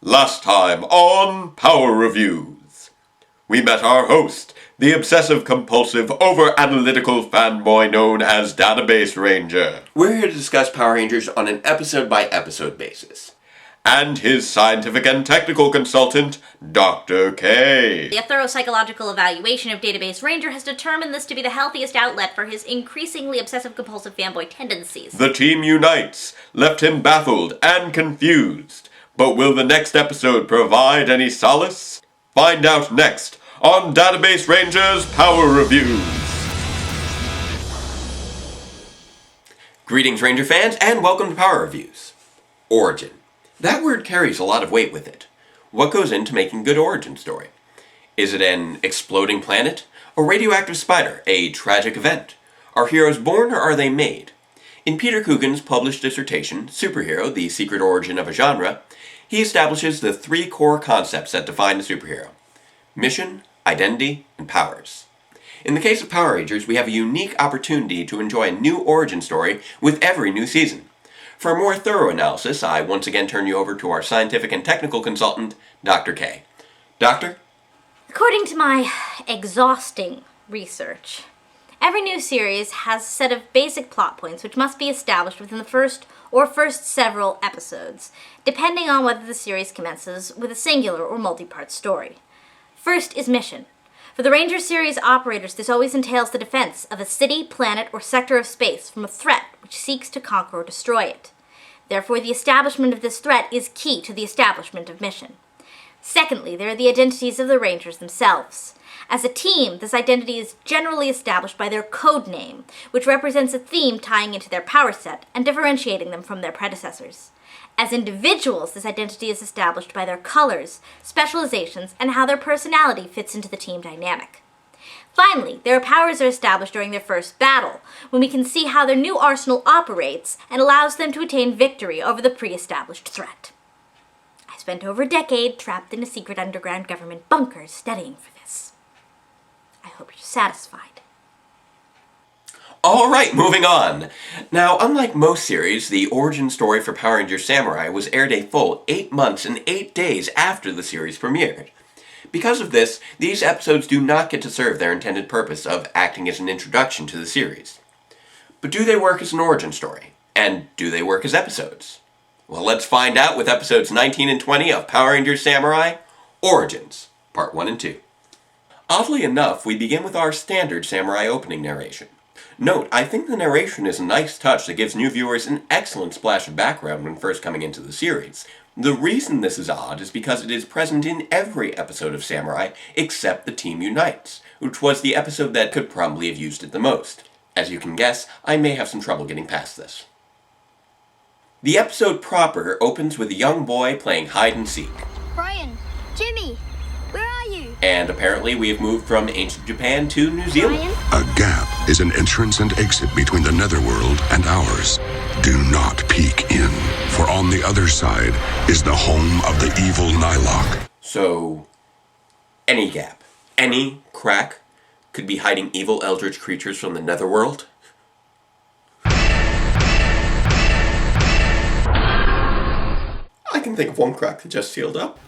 Last time on Power Reviews, we met our host, the obsessive-compulsive, over-analytical fanboy known as Database Ranger. We're here to discuss Power Rangers on an episode-by-episode basis. And his scientific and technical consultant, Dr. K. A thorough psychological evaluation of Database Ranger has determined this to be the healthiest outlet for his increasingly obsessive-compulsive fanboy tendencies. The team unites, left him baffled and confused. But will the next episode provide any solace? Find out next on Database Ranger's Power Reviews. Greetings, Ranger fans, and welcome to Power Reviews. Origin. That word carries a lot of weight with it. What goes into making a good origin story? Is it an exploding planet? A radioactive spider? A tragic event? Are heroes born or are they made? In Peter Coogan's published dissertation, Superhero, The Secret Origin of a Genre, he establishes the three core concepts that define a superhero: mission, identity, and powers. In the case of Power Rangers, we have a unique opportunity to enjoy a new origin story with every new season. For a more thorough analysis, I once again turn you over to our scientific and technical consultant, Dr. K. Doctor? According to my exhausting research, every new series has a set of basic plot points which must be established within the first several episodes, depending on whether the series commences with a singular or multi-part story. First is mission. For the Ranger series operators, this always entails the defense of a city, planet, or sector of space from a threat which seeks to conquer or destroy it. Therefore, the establishment of this threat is key to the establishment of mission. Secondly, there are the identities of the Rangers themselves. As a team, this identity is generally established by their code name, which represents a theme tying into their power set and differentiating them from their predecessors. As individuals, this identity is established by their colors, specializations, and how their personality fits into the team dynamic. Finally, their powers are established during their first battle, when we can see how their new arsenal operates and allows them to attain victory over the pre-established threat. I spent over a decade trapped in a secret underground government bunker studying for this. I hope you're satisfied. Alright, moving on. Now, unlike most series, the origin story for Power Rangers Samurai was aired a full 8 months and 8 days after the series premiered. Because of this, these episodes do not get to serve their intended purpose of acting as an introduction to the series. But do they work as an origin story? And do they work as episodes? Well, let's find out with episodes 19 and 20 of Power Rangers Samurai Origins, Part 1 and 2. Oddly enough, we begin with our standard Samurai opening narration. Note, I think the narration is a nice touch that gives new viewers an excellent splash of background when first coming into the series. The reason this is odd is because it is present in every episode of Samurai except The Team Unites, which was the episode that could probably have used it the most. As you can guess, I may have some trouble getting past this. The episode proper opens with a young boy playing hide and seek. Brian, Jimmy, where are you? And apparently we have moved from ancient Japan to New Zealand. Brian? A gap is an entrance and exit between the netherworld and ours. Do not peek in, for on the other side is the home of the evil Nylok. So, any gap, any crack could be hiding evil eldritch creatures from the netherworld? I can think of one crack that just sealed up.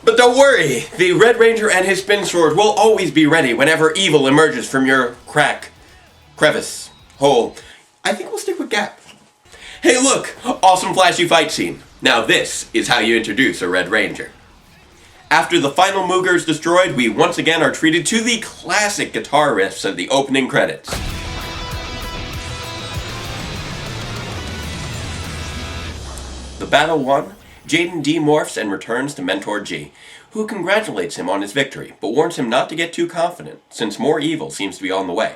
But don't worry, the Red Ranger and his spin sword will always be ready whenever evil emerges from your crack, crevice, hole. I think we'll stick with gap. Hey look, awesome flashy fight scene. Now this is how you introduce a Red Ranger. After the final Mooger is destroyed, we once again are treated to the classic guitar riffs of the opening credits. The battle won, Jaden demorphs and returns to Mentor G, who congratulates him on his victory, but warns him not to get too confident, since more evil seems to be on the way.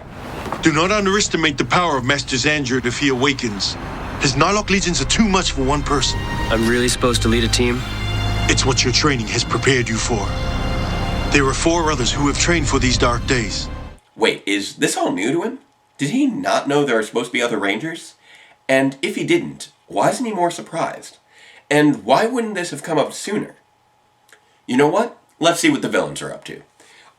Do not underestimate the power of Master Xander if he awakens. His Nylok legions are too much for one person. I'm really supposed to lead a team? It's what your training has prepared you for. There are 4 others who have trained for these dark days. Wait, is this all new to him? Did he not know there are supposed to be other Rangers? And if he didn't, why isn't he more surprised? And why wouldn't this have come up sooner? You know what? Let's see what the villains are up to.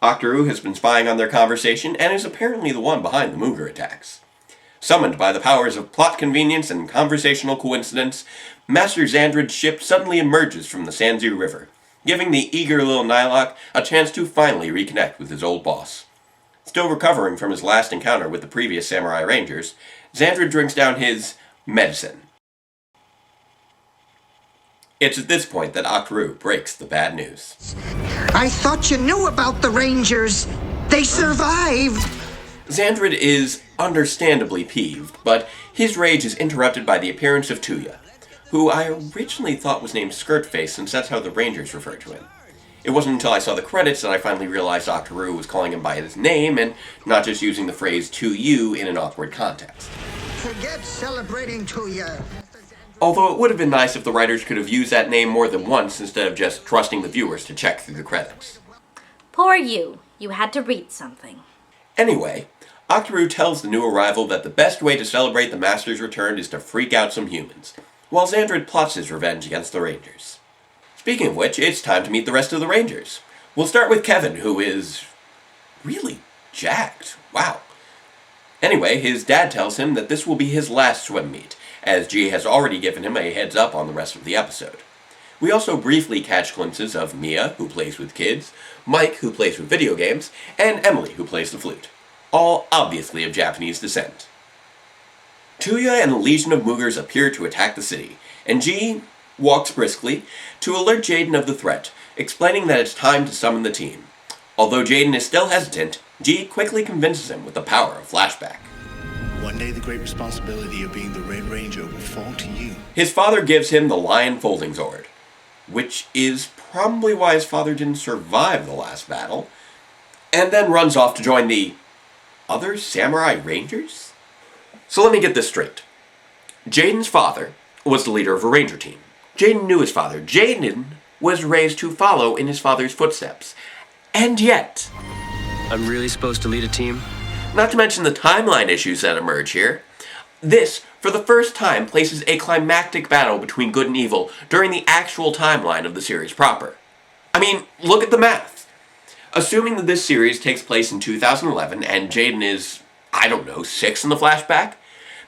Octoroo has been spying on their conversation and is apparently the one behind the Mooger attacks. Summoned by the powers of plot convenience and conversational coincidence, Master Xandred's ship suddenly emerges from the Sanzu River, giving the eager little Nylok a chance to finally reconnect with his old boss. Still recovering from his last encounter with the previous Samurai Rangers, Xandred drinks down his medicine. It's at this point that Akaru breaks the bad news. I thought you knew about the Rangers. They survived. Xandred is understandably peeved, but his rage is interrupted by the appearance of Tuya, who I originally thought was named Skirtface since that's how the Rangers refer to him. It wasn't until I saw the credits that I finally realized Akaru was calling him by his name and not just using the phrase to you in an awkward context. Forget celebrating Tuya. Although it would have been nice if the writers could have used that name more than once instead of just trusting the viewers to check through the credits. Poor you. You had to read something. Anyway, Akaru tells the new arrival that the best way to celebrate the Master's return is to freak out some humans, while Xandred plots his revenge against the Rangers. Speaking of which, it's time to meet the rest of the Rangers. We'll start with Kevin, who is really jacked. Wow. Anyway, his dad tells him that this will be his last swim meet, as G has already given him a heads up on the rest of the episode. We also briefly catch glimpses of Mia, who plays with kids, Mike, who plays with video games, and Emily, who plays the flute. All obviously of Japanese descent. Tuya and a legion of Moogers appear to attack the city, and G walks briskly to alert Jaden of the threat, explaining that it's time to summon the team. Although Jaden is still hesitant, G quickly convinces him with the power of flashback. One day the great responsibility of being the Red Ranger will fall to you. His father gives him the Lion Folding Zord, which is probably why his father didn't survive the last battle, and then runs off to join the other Samurai Rangers? So let me get this straight. Jaden's father was the leader of a ranger team. Jaden knew his father. Jaden was raised to follow in his father's footsteps. And yet, I'm really supposed to lead a team? not to mention the timeline issues that emerge here, this, for the first time, places a climactic battle between good and evil during the actual timeline of the series proper. I mean, look at the math. Assuming that this series takes place in 2011 and Jaden is, I don't know, 6 in the flashback,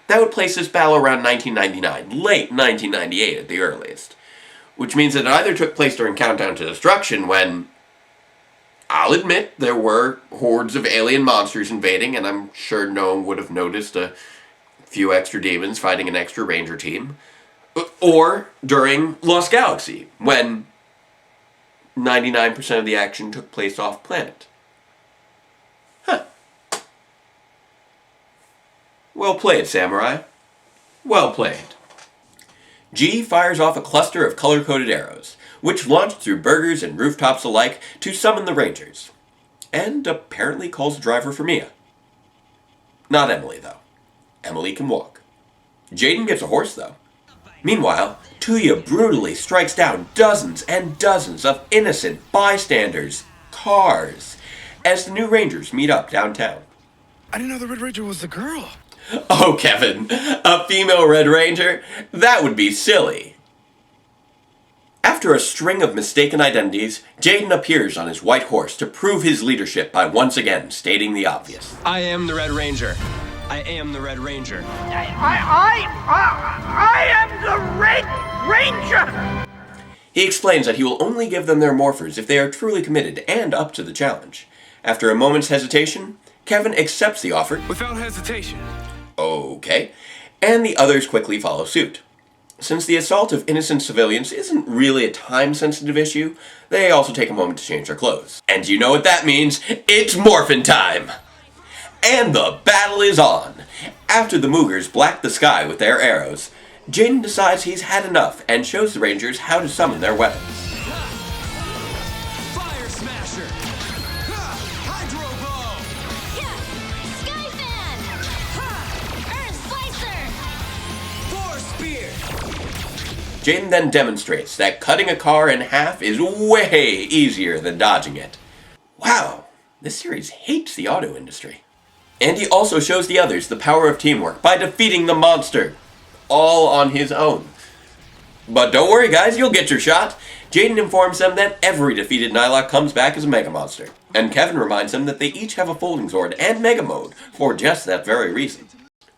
that would place this battle around 1999, late 1998 at the earliest. Which means that it either took place during Countdown to Destruction when, I'll admit, there were hordes of alien monsters invading, and I'm sure no one would have noticed a few extra demons fighting an extra ranger team, or during Lost Galaxy, when 99% of the action took place off-planet. Huh. Well played, Samurai. Well played. G fires off a cluster of color-coded arrows, which launched through burgers and rooftops alike to summon the Rangers, and apparently calls the driver for Mia. Not Emily, though. Emily can walk. Jaden gets a horse, though. Meanwhile, Tuya brutally strikes down dozens and dozens of innocent bystanders' cars as the new Rangers meet up downtown. I didn't know the Red Ranger was a girl. Oh, Kevin, a female Red Ranger? That would be silly. After a string of mistaken identities, Jaden appears on his white horse to prove his leadership by once again stating the obvious. I am the Red Ranger. I am the Red Ranger. I am the Red Ranger! He explains that he will only give them their morphers if they are truly committed and up to the challenge. After a moment's hesitation, Kevin accepts the offer. Without hesitation. Okay. And the others quickly follow suit. Since the assault of innocent civilians isn't really a time-sensitive issue, they also take a moment to change their clothes. And you know what that means? It's morphin' time! And the battle is on! After the Moogers black the sky with their arrows, Jaden decides he's had enough and shows the Rangers how to summon their weapons. Fire Smasher! Hydro Blow! Skyfan! Force Spear! Jaden then demonstrates that cutting a car in half is way easier than dodging it. Wow, this series hates the auto industry. And he also shows the others the power of teamwork by defeating the monster, all on his own. But don't worry guys, you'll get your shot. Jaden informs them that every defeated Nylok comes back as a Mega Monster, and Kevin reminds them that they each have a Folding Zord and Mega Mode for just that very reason.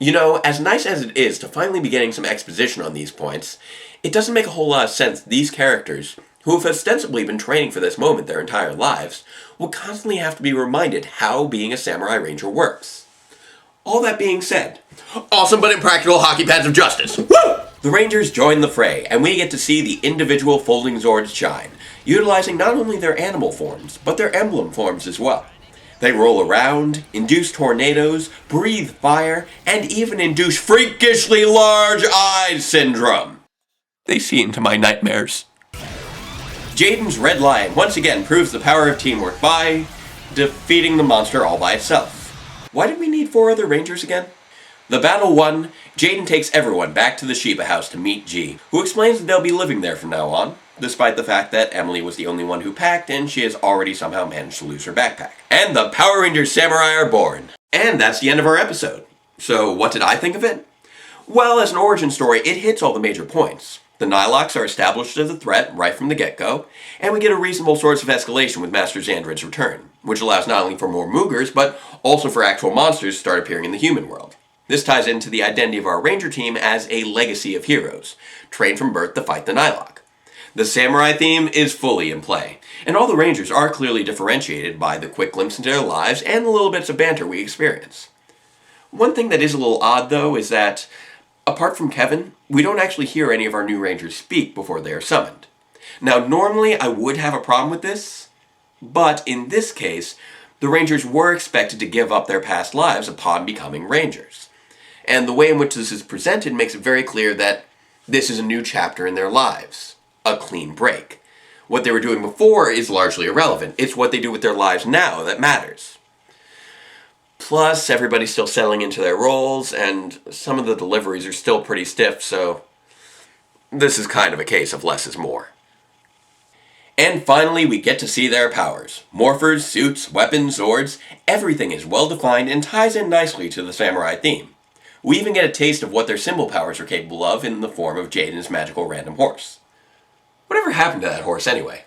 You know, as nice as it is to finally be getting some exposition on these points, It doesn't make a whole lot of sense these characters, who have ostensibly been training for this moment their entire lives, will constantly have to be reminded how being a Samurai Ranger works. All that being said, awesome but impractical hockey pads of justice! Woo! The Rangers join the fray, and we get to see the individual folding Zords shine, utilizing not only their animal forms, but their emblem forms as well. They roll around, induce tornadoes, breathe fire, and even induce freakishly large eyes syndrome. They see into my nightmares. Jaden's Red Lion once again proves the power of teamwork by defeating the monster all by itself. Why did we need 4 other Rangers again? The battle won, Jaden takes everyone back to the Shiba house to meet G, who explains that they'll be living there from now on, despite the fact that Emily was the only one who packed and she has already somehow managed to lose her backpack. And the Power Rangers Samurai are born. And that's the end of our episode. So what did I think of it? Well, as an origin story, it hits all the major points. The Nihilocks are established as a threat right from the get-go, and we get a reasonable source of escalation with Master Xandred's return, which allows not only for more Moogers, but also for actual monsters to start appearing in the human world. This ties into the identity of our Ranger team as a legacy of heroes, trained from birth to fight the Nihiloc. The Samurai theme is fully in play, and all the Rangers are clearly differentiated by the quick glimpse into their lives and the little bits of banter we experience. One thing that is a little odd, though, is that, apart from Kevin, we don't actually hear any of our new Rangers speak before they are summoned. Now, normally I would have a problem with this, but in this case, the Rangers were expected to give up their past lives upon becoming Rangers. And the way in which this is presented makes it very clear that this is a new chapter in their lives. A clean break. What they were doing before is largely irrelevant. It's what they do with their lives now that matters. Plus, everybody's still settling into their roles, and some of the deliveries are still pretty stiff, so this is kind of a case of less is more. And finally, we get to see their powers. Morphers, suits, weapons, Zords, everything is well defined and ties in nicely to the Samurai theme. We even get a taste of what their symbol powers are capable of in the form of Jaden's magical random horse. Whatever happened to that horse anyway?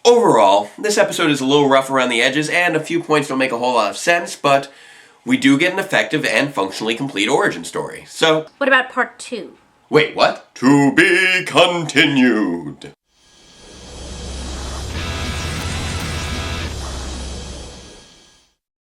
Overall, this episode is a little rough around the edges and a few points don't make a whole lot of sense, but we do get an effective and functionally complete origin story, so... What about part 2? Wait, what? To be continued.